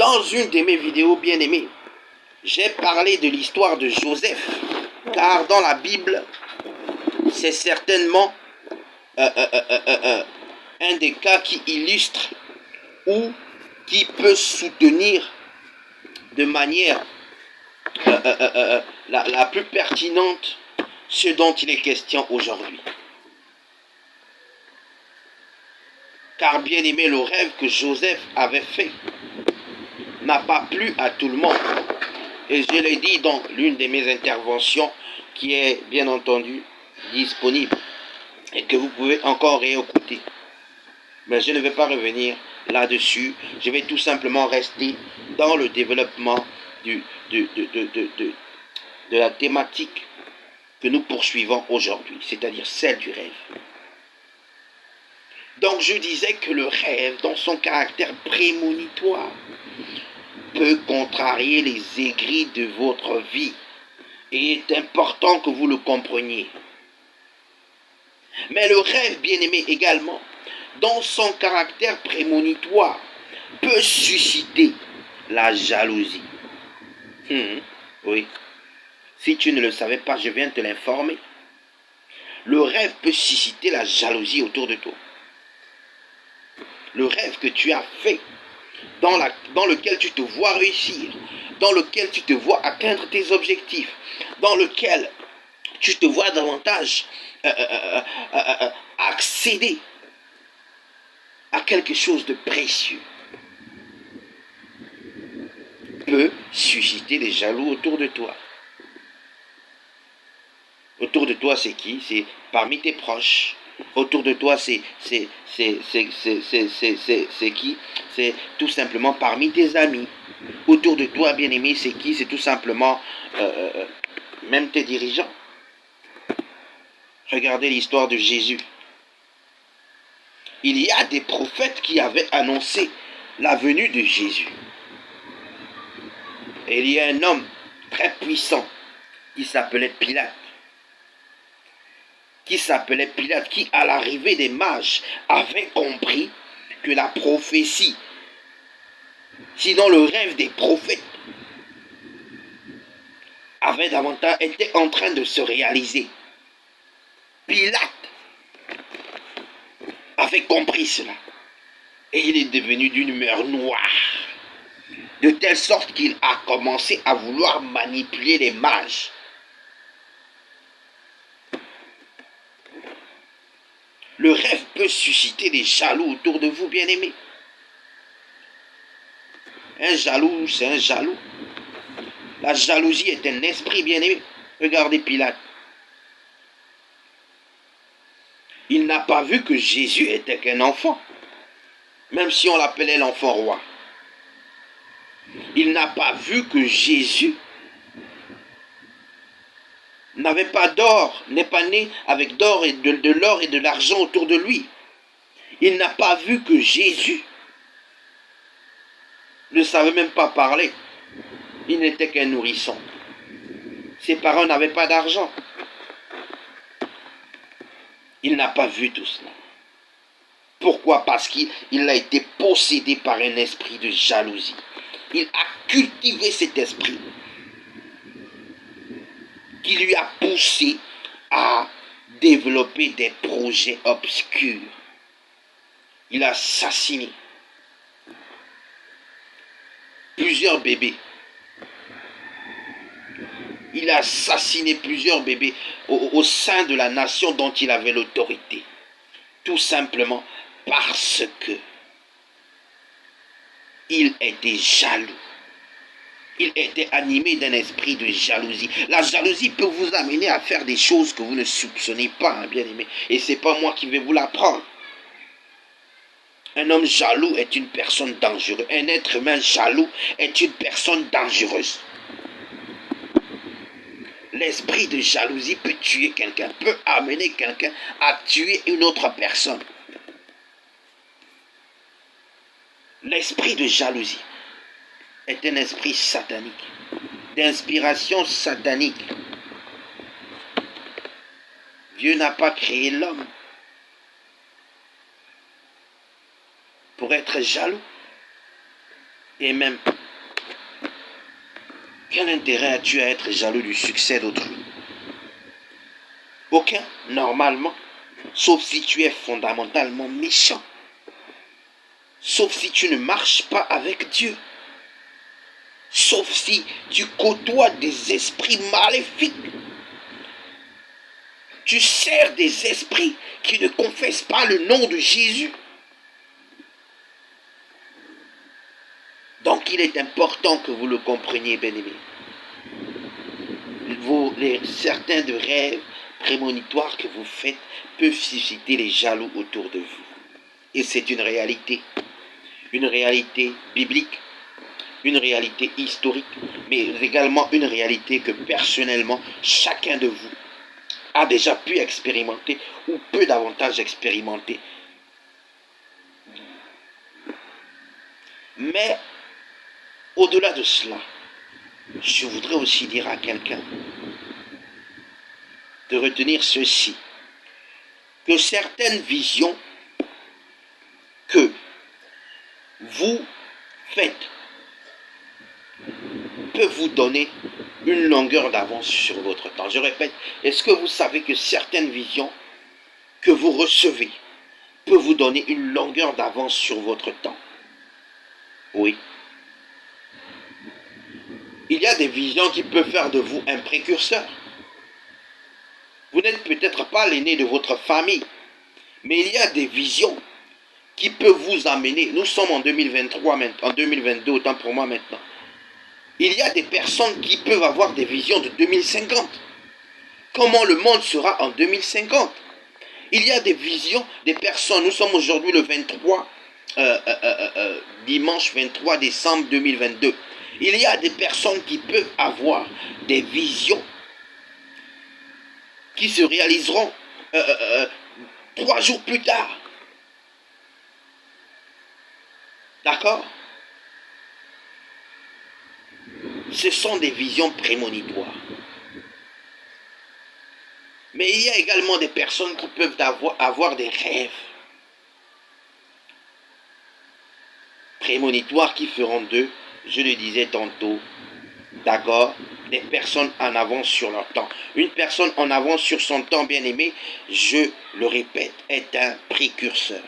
Dans une de mes vidéos bien aimées, j'ai parlé de l'histoire de Joseph, car dans la Bible, c'est certainement un des cas qui illustre ou qui peut soutenir de manière la plus pertinente ce dont il est question aujourd'hui. Car bien aimé, le rêve que Joseph avait fait n'a pas plu à tout le monde. Et je l'ai dit dans l'une de mes interventions qui est bien entendu disponible et que vous pouvez encore réécouter. Mais je ne vais pas revenir là-dessus. Je vais tout simplement rester dans le développement de la thématique que nous poursuivons aujourd'hui, c'est-à-dire celle du rêve. Donc je disais que le rêve, dans son caractère prémonitoire, peut contrarier les aigris de votre vie. Et il est important que vous le compreniez. Mais le rêve, bien-aimé également, dans son caractère prémonitoire, peut susciter la jalousie. Oui. Si tu ne le savais pas, je viens te l'informer. Le rêve peut susciter la jalousie autour de toi. Le rêve que tu as fait, dans lequel tu te vois réussir, dans lequel tu te vois atteindre tes objectifs, dans lequel tu te vois davantage accéder à quelque chose de précieux, peut susciter des jaloux autour de toi. Autour de toi, c'est qui? C'est parmi tes proches. Autour de toi, c'est qui? C'est tout simplement parmi tes amis. Autour de toi, bien-aimé, c'est qui? C'est tout simplement même tes dirigeants. Regardez l'histoire de Jésus. Il y a des prophètes qui avaient annoncé la venue de Jésus. Et il y a un homme très puissant qui s'appelait Pilate. Qui à l'arrivée des mages avait compris que la prophétie, sinon le rêve des prophètes, était en train de se réaliser. Pilate avait compris cela. Et il est devenu d'une humeur noire. De telle sorte qu'il a commencé à vouloir manipuler les mages. Le rêve peut susciter des jaloux autour de vous, bien-aimés. Un jaloux, c'est un jaloux. La jalousie est un esprit, bien-aimé. Regardez Pilate. Il n'a pas vu que Jésus était qu'un enfant, même si on l'appelait l'enfant roi. Il n'a pas vu que Jésus n'avait pas d'or, n'est pas né avec d'or et de l'or et de l'argent autour de lui. Il n'a pas vu que Jésus ne savait même pas parler. Il n'était qu'un nourrisson. Ses parents n'avaient pas d'argent. Il n'a pas vu tout cela. Pourquoi? Parce qu'il a été possédé par un esprit de jalousie. Il a cultivé cet esprit qui lui a poussé à développer des projets obscurs. Il a assassiné plusieurs bébés. Il a assassiné plusieurs bébés au sein de la nation dont il avait l'autorité. Tout simplement parce que il était jaloux. Il était animé d'un esprit de jalousie. La jalousie peut vous amener à faire des choses que vous ne soupçonnez pas, hein, bien aimé. Et ce n'est pas moi qui vais vous l'apprendre. Un homme jaloux est une personne dangereuse. Un être humain jaloux est une personne dangereuse. L'esprit de jalousie peut tuer quelqu'un, peut amener quelqu'un à tuer une autre personne. L'esprit de jalousie est un esprit satanique, d'inspiration satanique. Dieu n'a pas créé l'homme pour être jaloux et même Quel intérêt as-tu à être jaloux du succès d'autrui? Aucun, normalement. Sauf si tu es fondamentalement méchant. Sauf si tu ne marches pas avec Dieu. Sauf si tu côtoies des esprits maléfiques. Tu sers des esprits qui ne confessent pas le nom de Jésus. Donc il est important que vous le compreniez, bien-aimés. Certains de rêves prémonitoires que vous faites peuvent susciter les jaloux autour de vous. Et c'est une réalité biblique, une réalité historique, mais également une réalité que personnellement, chacun de vous a déjà pu expérimenter ou peut davantage expérimenter. Mais au-delà de cela, je voudrais aussi dire à quelqu'un de retenir ceci, que certaines visions que vous faites peuvent vous donner une longueur d'avance sur votre temps. Je répète, est-ce que vous savez que certaines visions que vous recevez peuvent vous donner une longueur d'avance sur votre temps? Oui. Il y a des visions qui peuvent faire de vous un précurseur. Vous n'êtes peut-être pas l'aîné de votre famille, mais il y a des visions qui peuvent vous amener. Nous sommes en 2023 maintenant, en 2022, autant pour moi maintenant. Il y a des personnes qui peuvent avoir des visions de 2050. Comment le monde sera en 2050? Il y a des visions des personnes. Nous sommes aujourd'hui le 23, dimanche 23 décembre 2022. Il y a des personnes qui peuvent avoir des visions qui se réaliseront 3 jours plus tard. D'accord? Ce sont des visions prémonitoires. Mais il y a également des personnes qui peuvent avoir des rêves prémonitoires qui feront d'eux, je le disais tantôt, d'accord, des personnes en avance sur leur temps. Une personne en avance sur son temps, bien aimé, je le répète, est un précurseur.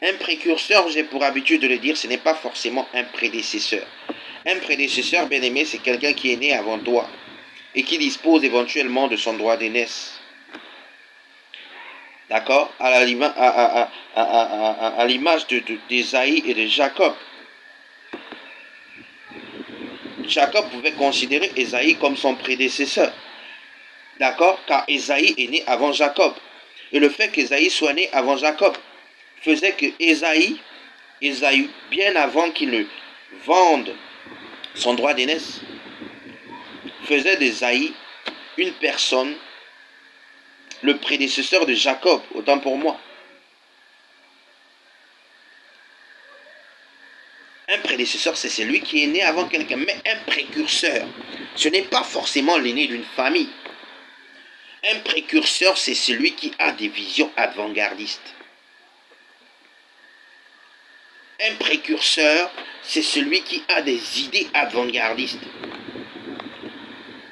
Un précurseur, j'ai pour habitude de le dire, ce n'est pas forcément un prédécesseur. Un prédécesseur, bien aimé, c'est quelqu'un qui est né avant toi et qui dispose éventuellement de son droit d'aînesse. D'accord? À l'image d'Ésaïe et de Jacob. Jacob pouvait considérer Ésaïe comme son prédécesseur. D'accord? Car Ésaïe est né avant Jacob. Et le fait qu'Ésaïe soit né avant Jacob faisait que Ésaïe, bien avant qu'il ne vende son droit d'aînesse, faisait d'Ésaïe une personne, le prédécesseur de Jacob, autant pour moi. Un prédécesseur, c'est celui qui est né avant quelqu'un. Mais un précurseur, ce n'est pas forcément l'aîné d'une famille. Un précurseur, c'est celui qui a des visions avant-gardistes. Un précurseur, c'est celui qui a des idées avant-gardistes.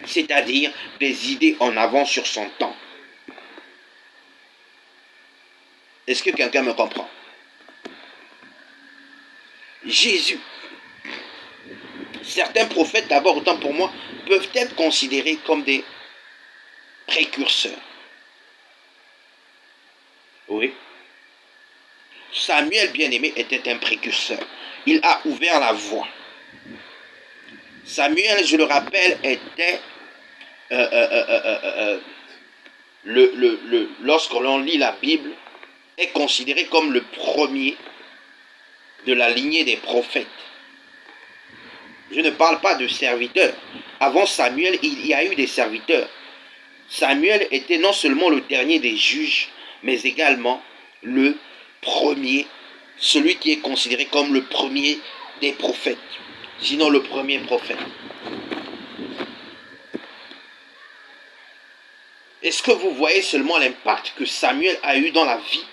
C'est-à-dire des idées en avant sur son temps. Est-ce que quelqu'un me comprend? Jésus. Certains prophètes, d'abord, autant pour moi, peuvent être considérés comme des précurseurs. Oui. Samuel, bien-aimé, était un précurseur. Il a ouvert la voie. Samuel, je le rappelle, était lorsque l'on lit la Bible, est considéré comme le premier de la lignée des prophètes. Je ne parle pas de serviteurs. Avant Samuel, il y a eu des serviteurs. Samuel était non seulement le dernier des juges, mais également le premier, celui qui est considéré comme le premier des prophètes, sinon le premier prophète. Est-ce que vous voyez seulement l'impact que Samuel a eu dans la vie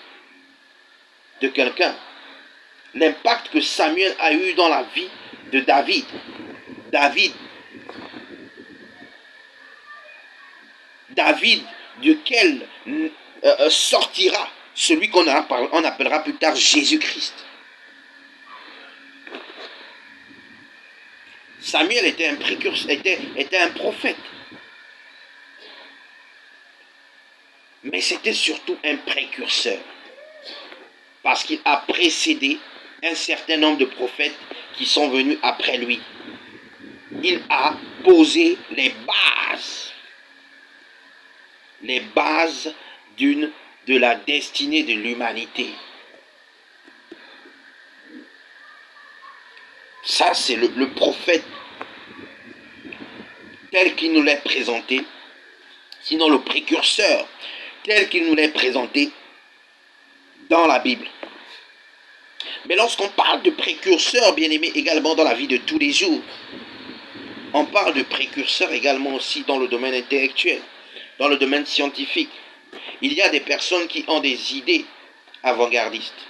de quelqu'un? L'impact que Samuel a eu dans la vie de David. David David, duquel sortira celui qu'on appellera plus tard Jésus-Christ. Samuel était un précurseur, était un prophète. Mais c'était surtout un précurseur. Parce qu'il a précédé un certain nombre de prophètes qui sont venus après lui. Il a posé les bases de la destinée de l'humanité. Ça, c'est le prophète tel qu'il nous l'est présenté, sinon le précurseur tel qu'il nous l'est présenté dans la Bible. Mais lorsqu'on parle de précurseur, bien aimé, également dans la vie de tous les jours, on parle de précurseur également aussi dans le domaine intellectuel, dans le domaine scientifique. Il y a des personnes qui ont des idées avant-gardistes.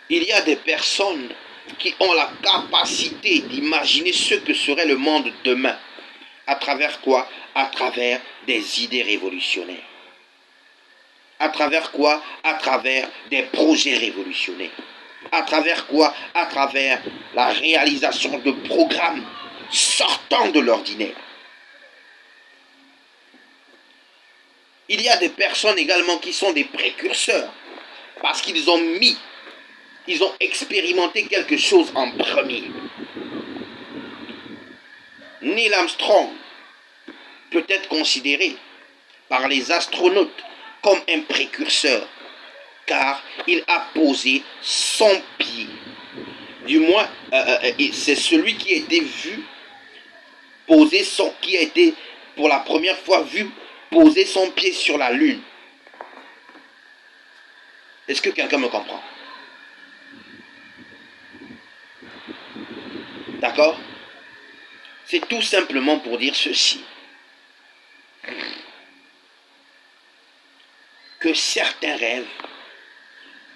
Il y a des personnes qui ont la capacité d'imaginer ce que serait le monde demain. À travers quoi? À travers des idées révolutionnaires. À travers quoi? À travers des projets révolutionnaires. À travers quoi? À travers la réalisation de programmes sortant de l'ordinaire. Il y a des personnes également qui sont des précurseurs parce qu'ils ont expérimenté quelque chose en premier. Neil Armstrong peut être considéré par les astronautes comme un précurseur, car il a posé son pied. Du moins, c'est celui qui a été vu qui a été pour la première fois vu poser son pied sur la Lune. Est-ce que quelqu'un me comprend? D'accord? C'est tout simplement pour dire ceci. Que certains rêves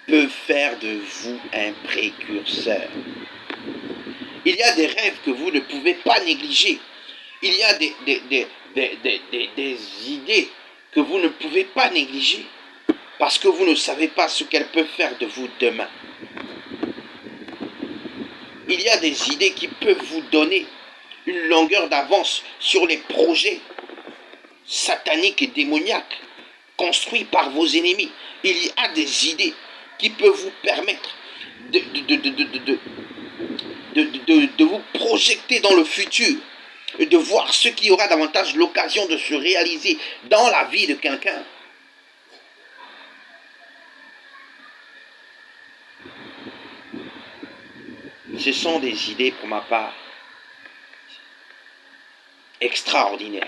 peuvent faire de vous un précurseur. Il y a des rêves que vous ne pouvez pas négliger. Il y a des idées que vous ne pouvez pas négliger parce que vous ne savez pas ce qu'elles peuvent faire de vous demain. Il y a des idées qui peuvent vous donner une longueur d'avance sur les projets sataniques et démoniaques construits par vos ennemis. Il y a des idées qui peuvent vous permettre de vous projeter dans le futur et de voir ce qui aura davantage l'occasion de se réaliser dans la vie de quelqu'un. Ce sont des idées, pour ma part, extraordinaires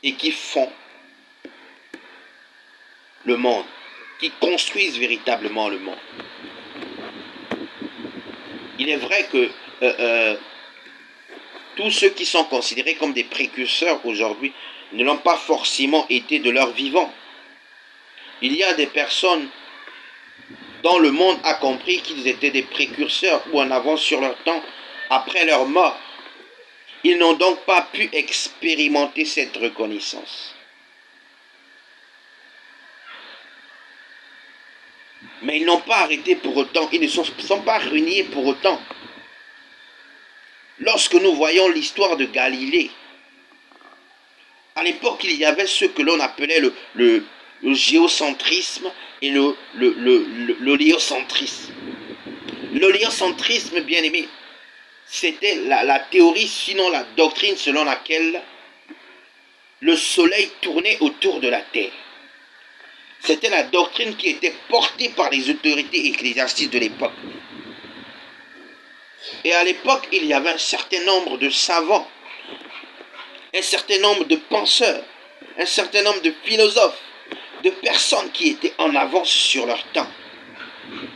et qui font le monde, qui construisent véritablement le monde. Il est vrai que tous ceux qui sont considérés comme des précurseurs aujourd'hui ne l'ont pas forcément été de leur vivant. Il y a des personnes dont le monde a compris qu'ils étaient des précurseurs ou en avance sur leur temps après leur mort. Ils n'ont donc pas pu expérimenter cette reconnaissance. Mais ils n'ont pas arrêté pour autant, ils ne sont pas reniés pour autant. Lorsque nous voyons l'histoire de Galilée, à l'époque il y avait ce que l'on appelait le géocentrisme et l'héliocentrisme. L'héliocentrisme, bien aimé, c'était la théorie, sinon la doctrine selon laquelle le soleil tournait autour de la terre. C'était la doctrine qui était portée par les autorités ecclésiastiques de l'époque. Et à l'époque, il y avait un certain nombre de savants, un certain nombre de penseurs, un certain nombre de philosophes, de personnes qui étaient en avance sur leur temps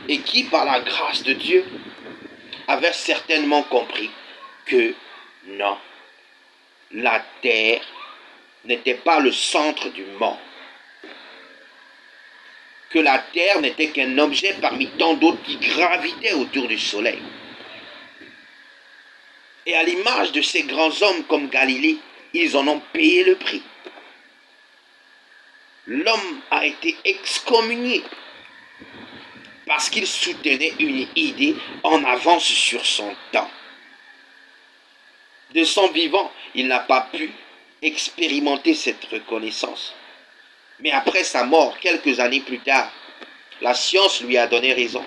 et qui, par la grâce de Dieu, avaient certainement compris que non, la terre n'était pas le centre du monde, que la terre n'était qu'un objet parmi tant d'autres qui gravitaient autour du soleil. Et à l'image de ces grands hommes comme Galilée, ils en ont payé le prix. L'homme a été excommunié parce qu'il soutenait une idée en avance sur son temps. De son vivant, il n'a pas pu expérimenter cette reconnaissance. Mais après sa mort, quelques années plus tard, la science lui a donné raison.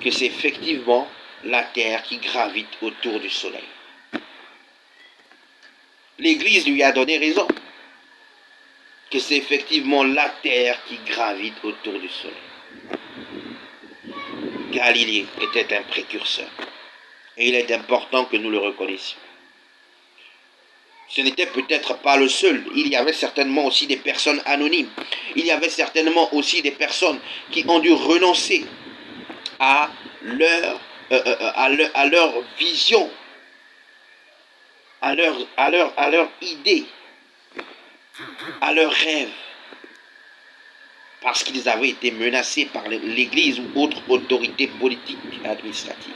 Que c'est effectivement la Terre qui gravite autour du Soleil. L'Église lui a donné raison. Que c'est effectivement la Terre qui gravite autour du Soleil. Galilée était un précurseur. Et il est important que nous le reconnaissions. Ce n'était peut-être pas le seul. Il y avait certainement aussi des personnes anonymes. Il y avait certainement aussi des personnes qui ont dû renoncer à leur vision, à leur idée, à leur rêve, parce qu'ils avaient été menacés par l'Église ou autre autorité politique et administrative.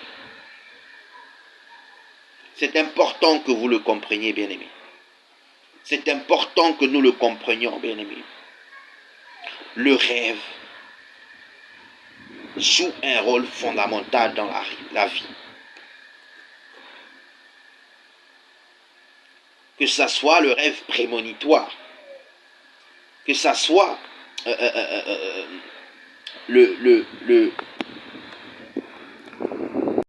C'est important que vous le compreniez, bien-aimés. C'est important que nous le comprenions, bien-aimés. Le rêve joue un rôle fondamental dans la vie. Que ça soit le rêve prémonitoire, que ça soit le